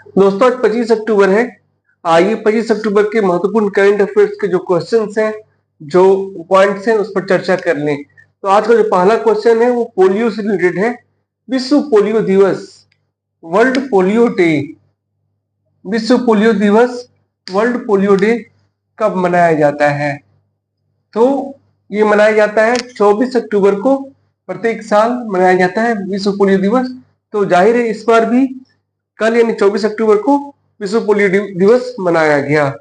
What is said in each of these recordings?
दोस्तों आज 25 अक्टूबर है। आइए 25 अक्टूबर के महत्वपूर्ण करंट अफेयर्स के जो क्वेश्चंस हैं, जो पॉइंट्स हैं, उस पर चर्चा कर लें। तो आज का जो पहला क्वेश्चन है वो पोलियो से रिलेटेड है। विश्व पोलियो दिवस, वर्ल्ड पोलियो डे, विश्व पोलियो दिवस, वर्ल्ड पोलियो डे कब मनाया जाता है? तो ये मनाया जाता है 24 अक्टूबर को, प्रत्येक साल मनाया जाता है विश्व पोलियो दिवस। तो जाहिर है इस बार भी कल यानी 24 अक्टूबर को विश्व पोलियो दिवस मनाया गया।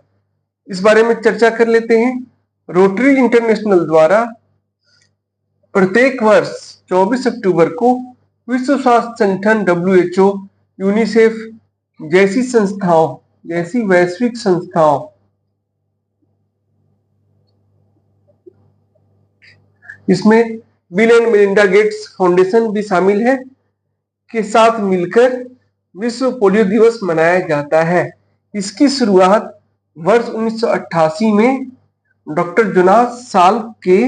इस बारे में चर्चा कर लेते हैं। रोटरी इंटरनेशनल द्वारा प्रत्येक वर्ष 24 अक्टूबर को विश्व स्वास्थ्य संगठन WHO, यूनिसेफ जैसी संस्थाओं, जैसी वैश्विक संस्थाओं, इसमें bill and Melinda Gates foundation भी शामिल है, के साथ मिलकर विश्व पोलियो दिवस मनाया जाता है। इसकी शुरुआत वर्ष 1988 में डॉक्टर जोनास साल्क के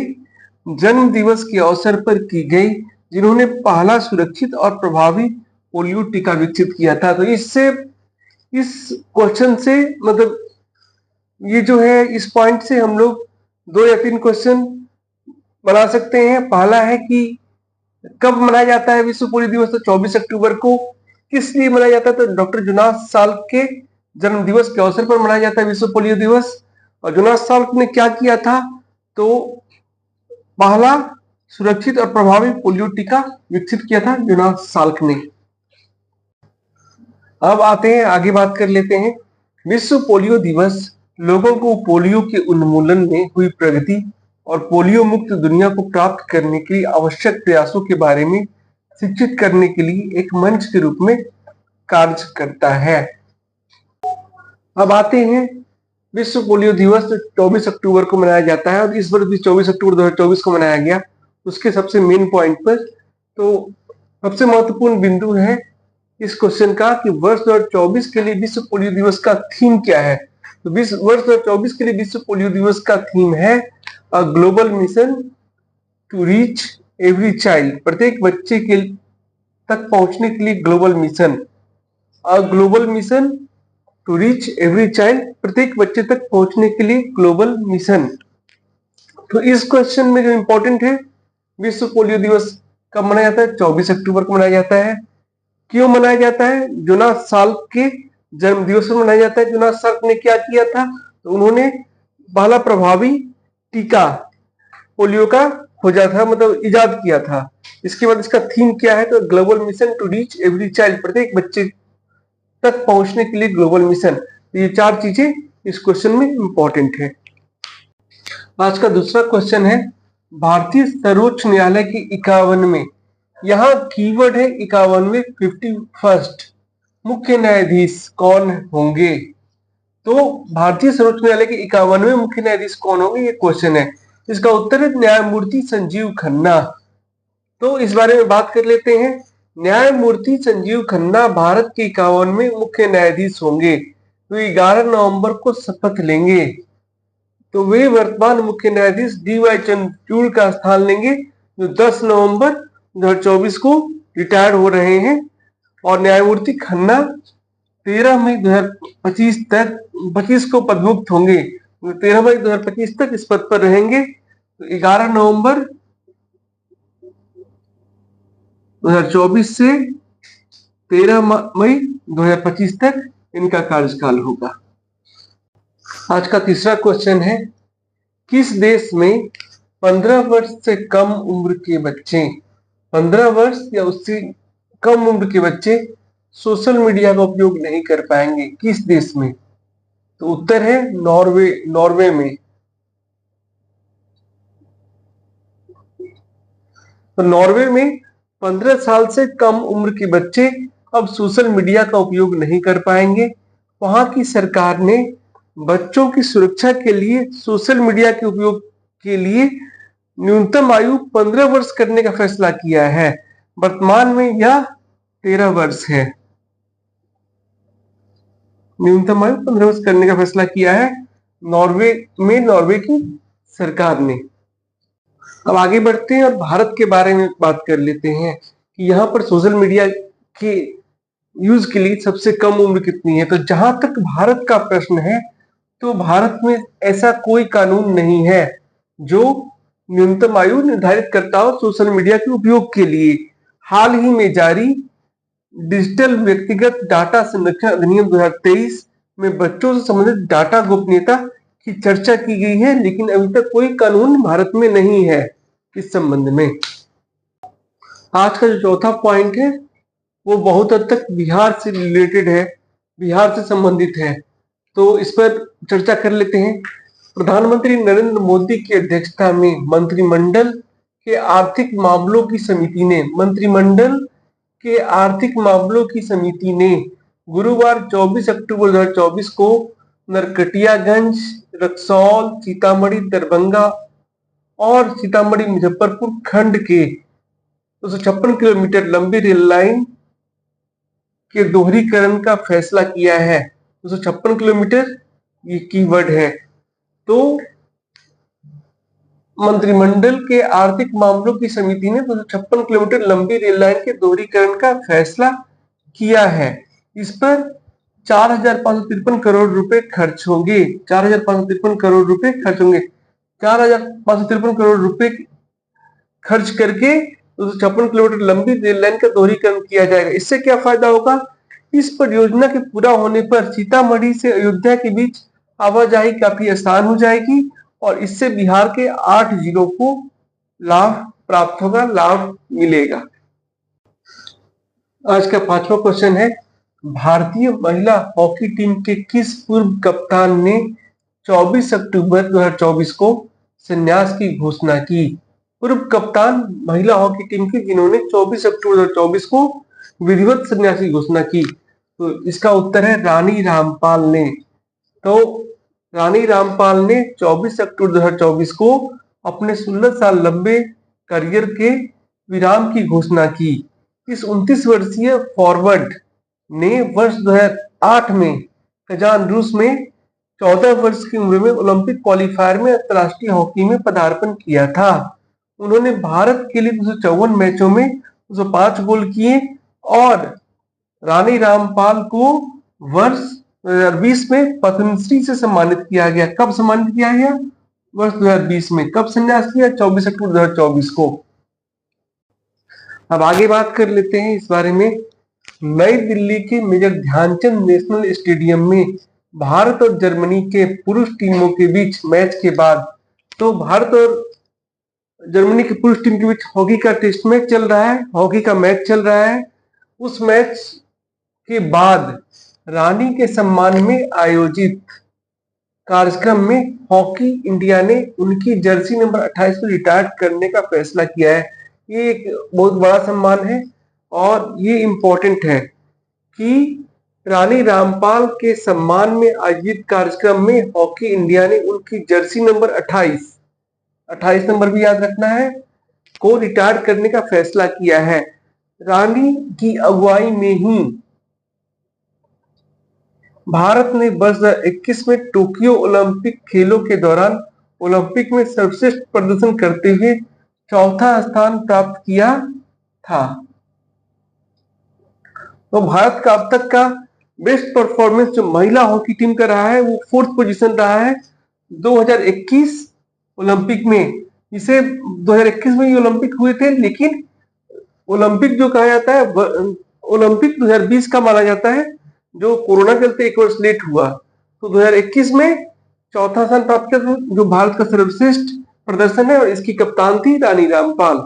जन्म दिवस के अवसर पर की गई, जिन्होंने पहला सुरक्षित और प्रभावी पोलियो टीका विकसित किया था। तो इससे, इस क्वेश्चन से मतलब ये जो है, इस पॉइंट से हम लोग 2 या 3 क्वेश्चन बना सकते हैं। पहला है कि कब मनाया जाता है विश्व पोलियो दिवस? तो 24 अक्टूबर को। किस लिए मनाया जाता है? तो डॉक्टर जोनास साल्क के जन्म दिवस के अवसर पर मनाया जाता है विश्व पोलियो दिवस। और जोनास साल्क ने क्या किया था? तो पहला सुरक्षित और प्रभावी पोलियो टीका विकसित किया था जोनास साल्क ने। अब आते हैं, आगे बात कर लेते हैं। विश्व पोलियो दिवस लोगों को पोलियो के उन्मूलन में हुई प्रगति और पोलियो मुक्त दुनिया को प्राप्त करने के लिए आवश्यक प्रयासों के बारे में शिक्षित करने के लिए एक मंच के रूप में कार्य करता है। अब आते हैं, विश्व पोलियो दिवस 24 अक्टूबर को मनाया जाता है और इस वर्ष भी 24 अक्टूबर 2024 को मनाया गया। उसके सबसे मेन पॉइंट पर तो सबसे महत्वपूर्ण बिंदु है इस क्वेश्चन का कि वर्ष 2024 के लिए विश्व पोलियो दिवस का थीम क्या है? तो वर्ष 2024 के लिए विश्व पोलियो दिवस का थीम है a global mission to reach every child, प्रत्येक बच्चे के तक पहुंचने के लिए global mission, a global mission to reach every child, प्रत्येक बच्चे तक पहुंचने के लिए ग्लोबल मिशन। तो इस क्वेश्चन में जो इंपॉर्टेंट है, विश्व पोलियो दिवस कब मनाया जाता है? 24 अक्टूबर को मनाया जाता है। क्यों मनाया जाता है? जोनास साल्क के जन्म दिवस पर मनाया जाता है। जोनास साल्क ने क्या किया था? तो उन्होंने पहला प्रभावी टीका पोलियो का खोजा था, मतलब इजाद किया था। इसके बाद इसका थीम क्या है? तो global mission to reach every child, प्रत्येक बच्चे तक पहुंचने के लिए ग्लोबल मिशन। तो ये 4 चीजें इस क्वेश्चन में इंपॉर्टेंट है। आज का दूसरा क्वेश्चन है, भारतीय सर्वोच्च न्यायालय के 51वें, यहाँ कीवर्ड है 51वें, 51st मुख्य न्यायाधीश कौन होंगे? तो भारतीय सर्वोच्च न्यायालय के 51वें मुख्य न्यायाधीश कौन होंगे, ये क्वेश्चन है। इसका उत्तर है न्यायमूर्ति संजीव खन्ना। तो इस बारे में बात कर लेते हैं। न्यायमूर्ति संजीव खन्ना भारत के 51वें मुख्य न्यायाधीश होंगे। तो 11 नवंबर को शपथ लेंगे। तो वे वर्तमान मुख्य न्यायाधीश DY चंद्रचूड़ का स्थान लेंगे, जो 10 नवंबर 2024 को रिटायर हो रहे हैं। और न्यायमूर्ति खन्ना 13 मई 2025 को पदमुक्त होंगे। 13 मई 2025 तक इस पद पर रहेंगे। तो 11 नवंबर 2024 से 13 मई 2025 तक इनका कार्यकाल होगा। आज का तीसरा क्वेश्चन है, किस देश में 15 वर्ष से कम उम्र के बच्चे, 15 वर्ष या उससे कम उम्र के बच्चे सोशल मीडिया का उपयोग नहीं कर पाएंगे? किस देश में? तो उत्तर है नॉर्वे में। तो नॉर्वे में 15 साल से कम उम्र के बच्चे अब सोशल मीडिया का उपयोग नहीं कर पाएंगे। वहां की सरकार ने बच्चों की सुरक्षा के लिए सोशल मीडिया के उपयोग के लिए न्यूनतम आयु 15 वर्ष करने का फैसला किया है। वर्तमान में यह 13 वर्ष है। न्यूनतम आयु 15 वर्ष करने का फैसला किया है नॉर्वे में, नॉर्वे की सरकार ने। अब आगे बढ़ते हैं और भारत के बारे में बात कर लेते हैं कि यहाँ पर सोशल मीडिया के यूज के लिए सबसे कम उम्र कितनी है? तो जहां तक भारत का प्रश्न है, तो भारत में ऐसा कोई कानून नहीं है जो न्यूनतम आयु निर्धारित करता हो सोशल मीडिया के उपयोग के लिए। हाल ही में जारी डिजिटल व्यक्तिगत डाटा संरक्षण अधिनियम 2023 में बच्चों से संबंधित डाटा गोपनीयता की चर्चा की गई है, लेकिन अभी तक कोई कानून भारत में नहीं है इस संबंध में। आज का जो चौथा पॉइंट है वो बहुत हद तक बिहार से रिलेटेड है, बिहार से संबंधित है, तो इस पर चर्चा कर लेते हैं। प्रधानमंत्री नरेंद्र मोदी की अध्यक्षता में मंत्रिमंडल के आर्थिक मामलों की समिति ने गुरुवार 24 अक्टूबर 2024 को नरकटियागंज, रक्सौल, सीतामढ़ी, दरभंगा और सीतामढ़ी मुजफ्फरपुर खंड के 256 किलोमीटर लंबी रेल लाइन के दोहरीकरण का फैसला किया है। 256 किलोमीटर ये कीवर्ड है। तो मंत्रिमंडल के आर्थिक मामलों की समिति ने 256 किलोमीटर लंबी रेल लाइन के दोहरीकरण का फैसला किया है। इस पर 4,553 करोड़ रुपए खर्च होंगे। 4,553 करोड़ रुपए खर्च होंगे। 4,553 करोड़ रुपए खर्च करके 256 किलोमीटर लंबी रेल लाइन का दोहरीकरण किया जाएगा। इससे क्या फायदा होगा? इस परियोजना के पूरा होने पर सीतामढ़ी से अयोध्या के बीच आवाजाही काफी आसान हो जाएगी और इससे बिहार के 8 जिलों को लाभ प्राप्त होगा, लाभ मिलेगा। आज का 5वां क्वेश्चन है, भारतीय महिला हॉकी टीम के किस पूर्व कप्तान ने 24 अक्टूबर 2024 को संन्यास की घोषणा की? पूर्व कप्तान महिला हॉकी टीम की जिन्होंने 24 अक्टूबर 2024 को विधिवत संन्यास की घोषणा की, तो इसका उत्तर है रानी रामपाल ने। तो रानी रामपाल ने 24 अक्टूबर 2024 को अपने 16 साल लंबे करियर के विराम की घोषणा की। इस 29 वर्षीय फॉरवर्ड ने वर्ष 2008 में कजान रूस में 14 वर्ष की उम्र में ओलंपिक क्वालिफायर में अंतर्राष्ट्रीय हॉकी में पदार्पण किया था। उन्होंने भारत के लिए 254 मैचों में 205 गोल किए और रानी रामपाल को वर्ष 2020 में पद्मश्री से सम्मानित किया गया। कब सम्मानित किया गया? वर्ष 2020 में। कब संन्यास किया? 24 अक्टूबर 2024 को। अब आगे बात कर लेते हैं इस बारे में। नई दिल्ली के मेजर ध्यानचंद नेशनल स्टेडियम में भारत और जर्मनी के पुरुष टीमों के बीच मैच के बाद, तो भारत और जर्मनी की पुरुष टीम के बीच हॉकी का टेस्ट मैच चल रहा है, हॉकी का मैच चल रहा है। उस मैच के बाद रानी के सम्मान में आयोजित कार्यक्रम में हॉकी इंडिया ने उनकी जर्सी नंबर 28 को रिटायर करने का फैसला किया है। ये एक बहुत बड़ा सम्मान है और ये इम्पोर्टेंट है कि रानी रामपाल के सम्मान में आयोजित कार्यक्रम में हॉकी इंडिया ने उनकी जर्सी नंबर 28 नंबर भी याद रखना है, को रिटायर करने का फैसला किया है। रानी की अगुवाई में ही भारत ने वर्ष 2021 में टोक्यो ओलंपिक खेलों के दौरान ओलंपिक में सर्वश्रेष्ठ प्रदर्शन करते हुए चौथा स्थान प्राप्त किया था। तो भारत का अब तक का बेस्ट परफॉर्मेंस जो महिला हॉकी टीम का रहा है वो 4th पोजीशन रहा है 2021 ओलंपिक में। इसे 2021 में ये ओलंपिक हुए थे, लेकिन ओलंपिक जो कहा जाता है ओलंपिक 2020 का माना जाता है, जो कोरोना के चलते 1 वर्ष लेट हुआ। तो 2021 में चौथा स्थान प्राप्त किया, जो भारत का सर्वश्रेष्ठ प्रदर्शन है और इसकी कप्तान थी रानी रामपाल।